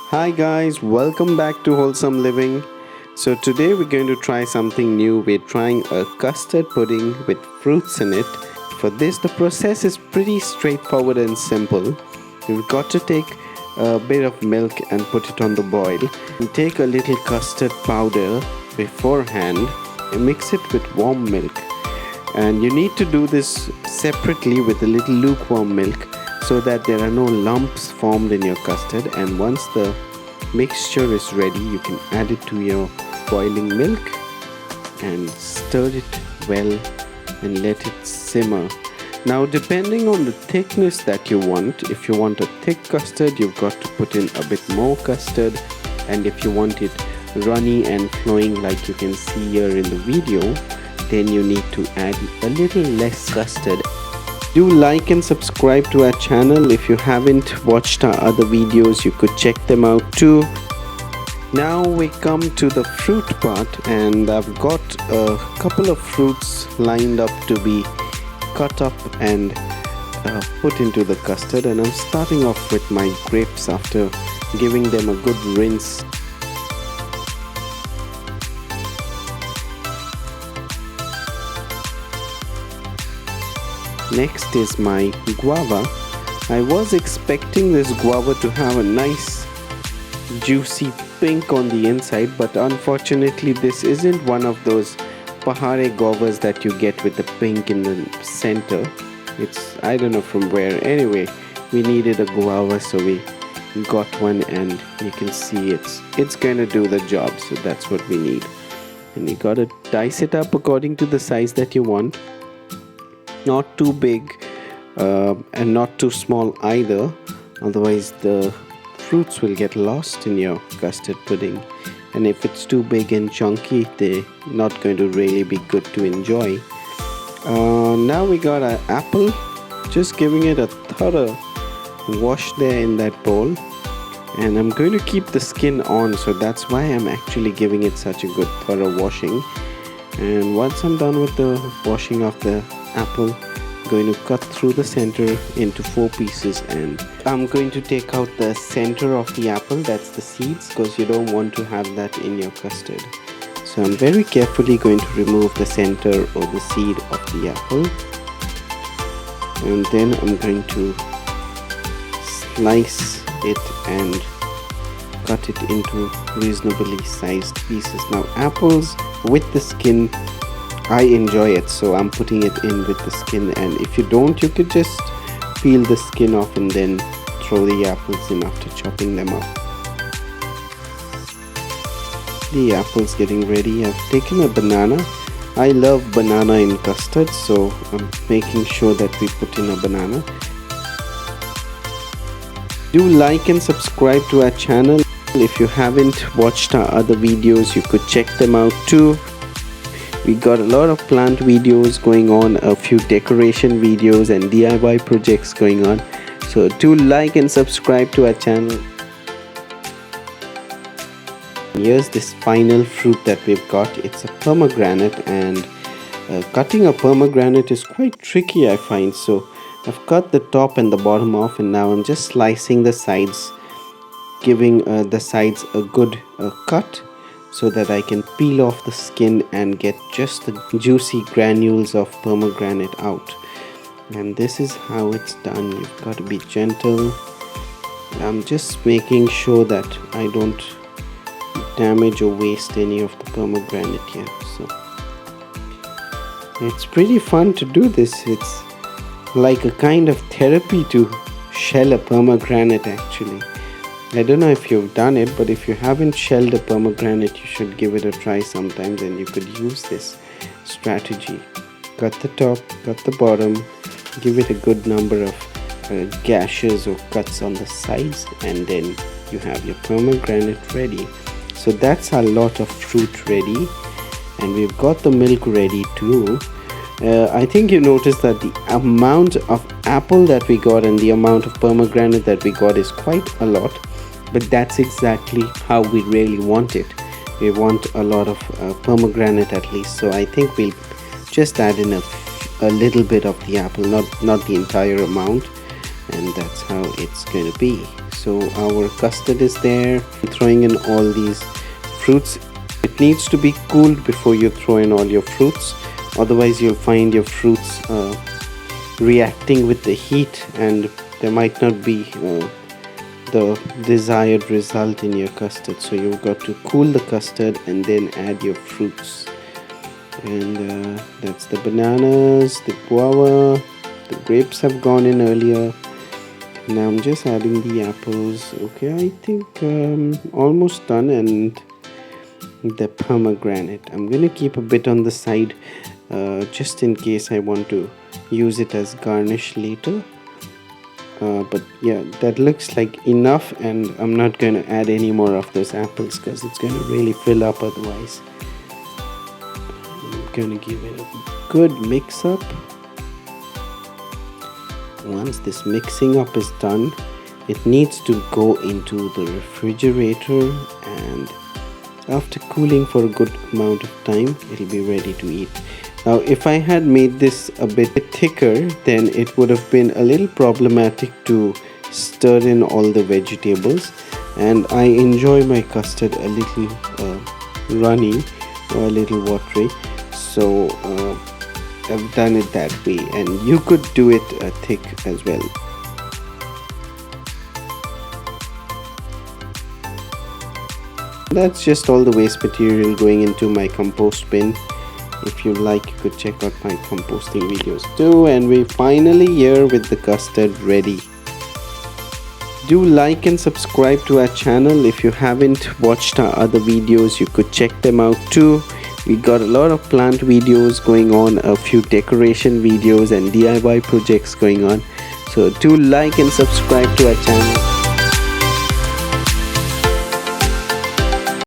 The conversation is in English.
Hi guys, welcome back to Wholesome Living. So today we're going to try something new. We're trying a custard pudding with fruits in it. For this, the process is pretty straightforward and simple. You've got to take a bit of milk and put it on the boil. And take a little custard powder beforehand and mix it with warm milk. And you need to do this separately with a little lukewarm milk so that there are no lumps formed in your custard. And once the mixture is ready, you can add it to your boiling milk and stir it well and let it simmer. Now, depending on the thickness that you want, if you want a thick custard, you've got to put in a bit more custard, and if you want it runny and flowing like you can see here in the video, then you need to add a little less custard. Do like and subscribe to our channel. If you haven't watched our other videos, you could check them out too. Now we come to the fruit part, and I've got a couple of fruits lined up to be cut up and put into the custard, and I'm starting off with my grapes after giving them a good rinse. Next is my guava. I was expecting this guava to have a nice juicy pink on the inside, but unfortunately this isn't one of those Pahare guavas that you get with the pink in the center. It's, I don't know from where. Anyway, we needed a guava, so we got one, and you can see it's gonna do the job, so that's what we need. And you gotta dice it up according to the size that you want. Not too big and not too small either, otherwise the fruits will get lost in your custard pudding, and if it's too big and chunky, they're not going to really be good to enjoy. Now we got an apple, just giving it a thorough wash there in that bowl, and I'm going to keep the skin on, so that's why I'm actually giving it such a good thorough washing. And once I'm done with the washing of the apple, I'm going to cut through the center into 4 pieces, and I'm going to take out the center of the apple, that's the seeds, because you don't want to have that in your custard. So I'm very carefully going to remove the center or the seed of the apple, and then I'm going to slice it and cut it into reasonably sized pieces. Now, apples with the skin, I enjoy it, so I'm putting it in with the skin, and if you don't, you could just peel the skin off and then throw the apples in after chopping them up. The apple's getting ready. I've taken a banana. I love banana in custard, so I'm making sure that we put in a banana. Do like and subscribe to our channel. If you haven't watched our other videos, you could check them out too. We got a lot of plant videos going on, a few decoration videos and DIY projects going on. So do like and subscribe to our channel. Here's this final fruit that we've got. It's a pomegranate, and cutting a pomegranate is quite tricky, I find. So I've cut the top and the bottom off, and now I'm just slicing the sides, giving the sides a good cut, so that I can peel off the skin and get just the juicy granules of pomegranate out. And this is how it's done. You've got to be gentle. I'm just making sure that I don't damage or waste any of the pomegranate here. So it's pretty fun to do this. It's like a kind of therapy to shell a pomegranate actually. I don't know if you've done it, but if you haven't shelled a pomegranate, you should give it a try sometimes, and you could use this strategy. Cut the top, cut the bottom, give it a good number of gashes or cuts on the sides, and then you have your pomegranate ready. So that's a lot of fruit ready, and we've got the milk ready too. I think you noticed that the amount of apple that we got and the amount of pomegranate that we got is quite a lot. But that's exactly how we really want it. We want a lot of pomegranate at least, so I think we'll just add in a little bit of the apple, not the entire amount, and that's how it's going to be. So our custard is there. Throwing in all these fruits. It needs to be cooled before you throw in all your fruits, otherwise you'll find your fruits reacting with the heat and there might not be the desired result in your custard. So you've got to cool the custard and then add your fruits. And that's the bananas, the guava, the grapes have gone in earlier. Now I'm just adding the apples. Okay, I think almost done. And the pomegranate, I'm gonna keep a bit on the side just in case I want to use it as garnish later. But yeah, that looks like enough, and I'm not gonna add any more of those apples because it's gonna really fill up otherwise. I'm gonna give it a good mix up. Once this mixing up is done, it needs to go into the refrigerator, and after cooling for a good amount of time, it'll be ready to eat. Now, if I had made this a bit thicker, then it would have been a little problematic to stir in all the vegetables, and I enjoy my custard a little runny or a little watery, so I've done it that way, and you could do it thick as well. That's just all the waste material going into my compost bin. If you like, you could check out my composting videos too. And we're finally here with the custard ready. Do like and subscribe to our channel. If you haven't watched our other videos, you could check them out too. We got a lot of plant videos going on, a few decoration videos and DIY projects going on. So do like and subscribe to our channel.